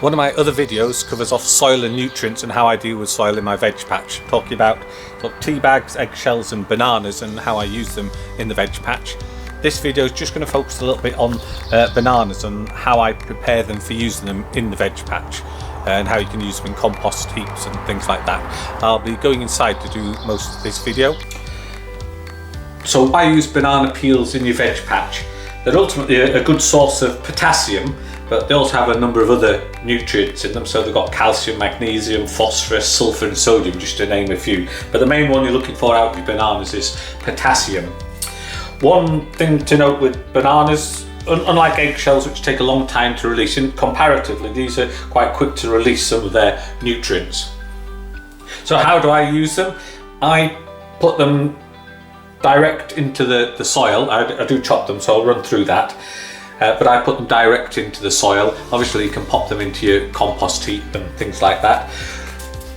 One of my other videos covers off soil and nutrients and how I deal with soil in my veg patch, talking about tea bags, eggshells and bananas and how I use them in the veg patch. This video is just going to focus a little bit on bananas and how I prepare them for using them in the veg patch and how you can use them in compost heaps and things like that. I'll be going inside to do most of this video. So why use banana peels in your veg patch? They're ultimately a good source of potassium, but they also have a number of other nutrients in them. So they've got calcium, magnesium, phosphorus, sulfur and sodium, just to name a few. But the main one you're looking for out of your bananas is potassium. One thing to note with bananas, unlike eggshells which take a long time to release, and comparatively these are quite quick to release some of their nutrients. So how do I use them? I put them direct into the soil. I do chop them, so I'll run through that. But I put them direct into the soil. Obviously you can pop them into your compost heap and things like that.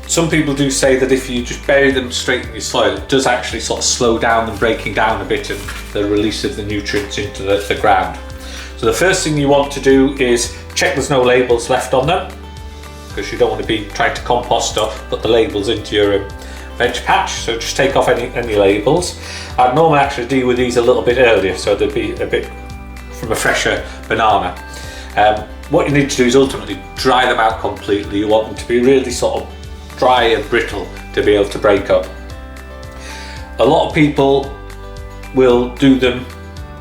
Some people do say that if you just bury them straight in your soil, it does actually sort of slow down them breaking down a bit and the release of the nutrients into the ground. So the first thing you want to do is check there's no labels left on them, because you don't want to be trying to compost or put the labels into your veg patch. So just take off any labels. I'd normally actually deal with these a little bit earlier, so they'd be a bit from a fresher banana. What you need to do is ultimately dry them out completely. You want them to be really sort of dry and brittle to be able to break up. A lot of people will do them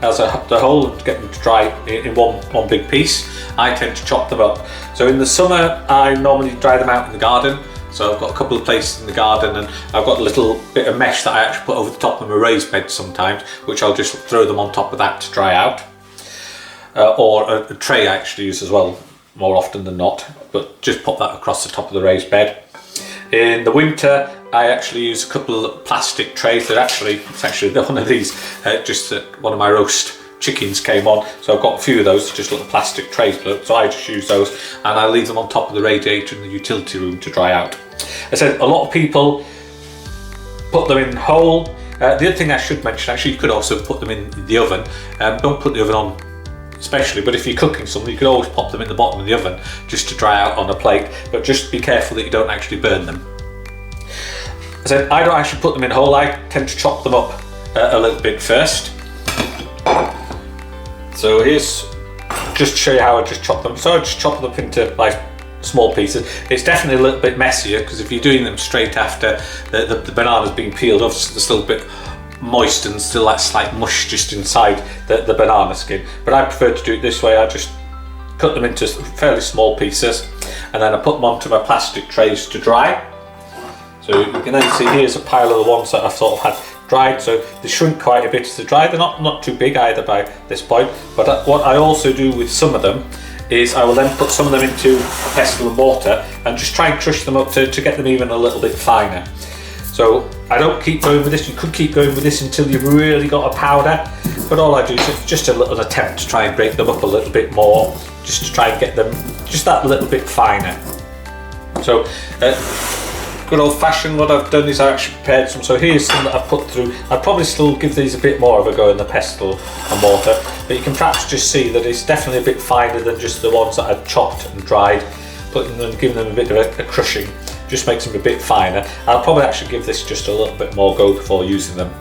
as the whole and get them to dry in one big piece. I tend to chop them up. So in the summer I normally dry them out in the garden. So I've got a couple of places in the garden and I've got a little bit of mesh that I actually put over the top of my raised bed sometimes, which I'll just throw them on top of that to dry out. Or a tray I actually use as well, more often than not, but just pop that across the top of the raised bed. In the winter I actually use a couple of plastic trays. It's actually one of these, just one of my roast chickens came on, so I've got a few of those, just little plastic trays, so I just use those and I leave them on top of the radiator in the utility room to dry out. I said a lot of people put them in whole. The other thing I should mention, actually you could also put them in the oven. Don't put the oven on especially, but if you're cooking something you could always pop them in the bottom of the oven just to dry out on a plate, but just be careful that you don't actually burn them. I said I don't actually put them in whole. I tend to chop them up a little bit first. So here's just to show you how I just chop them. So I just chop them up into like small pieces. It's definitely a little bit messier because if you're doing them straight after the banana's been peeled, obviously there's a little bit moist and still that slight mush just inside the banana skin. But I prefer to do it this way. I just cut them into fairly small pieces and then I put them onto my plastic trays to dry. So you can then see here's a pile of the ones that I've sort of had dried, so they shrink quite a bit as they dry. They're not too big either by this point, but what I also do with some of them is I will then put some of them into a pestle and mortar and just try and crush them up to get them even a little bit finer. So I don't keep going with this. You could keep going with this until you've really got a powder, but all I do is just a little attempt to try and break them up a little bit more, just to try and get them just that little bit finer. So good old fashioned, what I've done is I actually prepared some. So here's some that I've put through. I'd probably still give these a bit more of a go in the pestle and mortar, but you can perhaps just see that it's definitely a bit finer than just the ones that I've chopped and dried. Putting them, giving them a bit of a crushing just makes them a bit finer. I'll probably actually give this just a little bit more go before using them.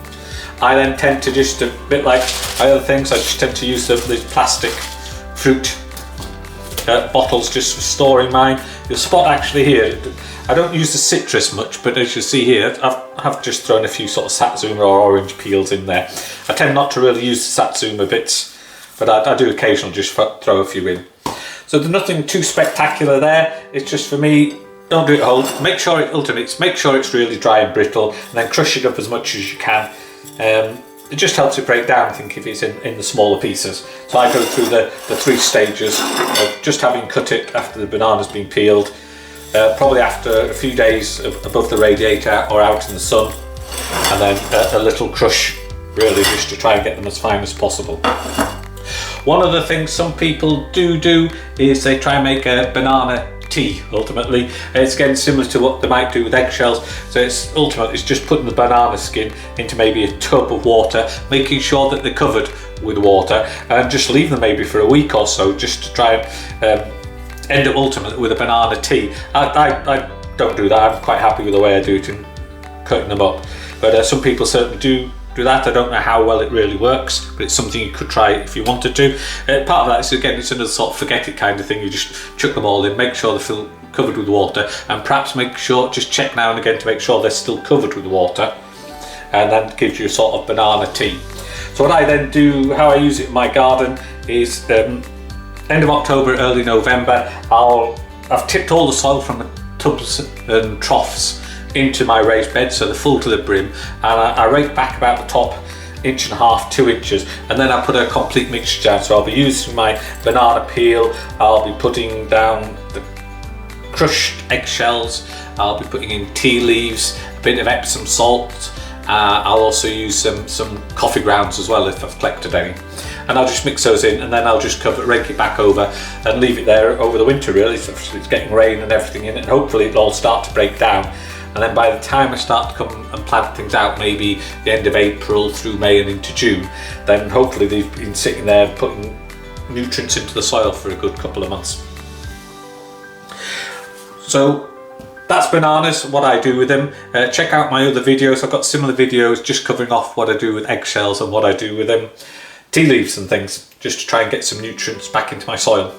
I then tend to just, a bit like my other things, I just tend to use these plastic fruit bottles just for storing mine. You'll spot actually here, I don't use the citrus much, but as you see here, I've just thrown a few sort of satsuma or orange peels in there. I tend not to really use the satsuma bits, but I do occasionally just throw a few in. So there's nothing too spectacular there. It's just, for me, don't do it whole. Make sure it's really dry and brittle, and then crush it up as much as you can. It just helps it break down, I think, if it's in the smaller pieces. So I go through the 3 stages of just having cut it after the banana's been peeled, probably after a few days above the radiator or out in the sun, and then a little crush, really, just to try and get them as fine as possible. One of the things some people do is they try and make a banana tea. Ultimately, it's again similar to what they might do with eggshells. So it's just putting the banana skin into maybe a tub of water, making sure that they're covered with water, and just leave them maybe for a week or so, just to try and end up ultimately with a banana tea. I don't do that. I'm quite happy with the way I do it and cutting them up. But some people certainly do that. I don't know how well it really works, but it's something you could try if you wanted to. Part of that is, again, it's another sort of forget it kind of thing. You just chuck them all in, make sure they're covered with water, and perhaps just check now and again to make sure they're still covered with water, and then gives you a sort of banana tea. So what I then do, how I use it in my garden is end of October, early November, I've tipped all the soil from the tubs and troughs into my raised bed, so they're full to the brim, and I rake back about the top 1.5 to 2 inches, and then I put a complete mixture down. So I'll be using my banana peel, I'll be putting down the crushed eggshells, I'll be putting in tea leaves, a bit of Epsom salt, I'll also use some coffee grounds as well if I've collected any, and I'll just mix those in, and then I'll just rake it back over and leave it there over the winter really. So it's getting rain and everything in it, and hopefully it'll all start to break down. And then by the time I start to come and plant things out, maybe the end of April through May and into June, then hopefully they've been sitting there putting nutrients into the soil for a good couple of months. So that's bananas, what I do with them. Check out my other videos. I've got similar videos just covering off what I do with eggshells and what I do with them. Tea leaves and things, just to try and get some nutrients back into my soil.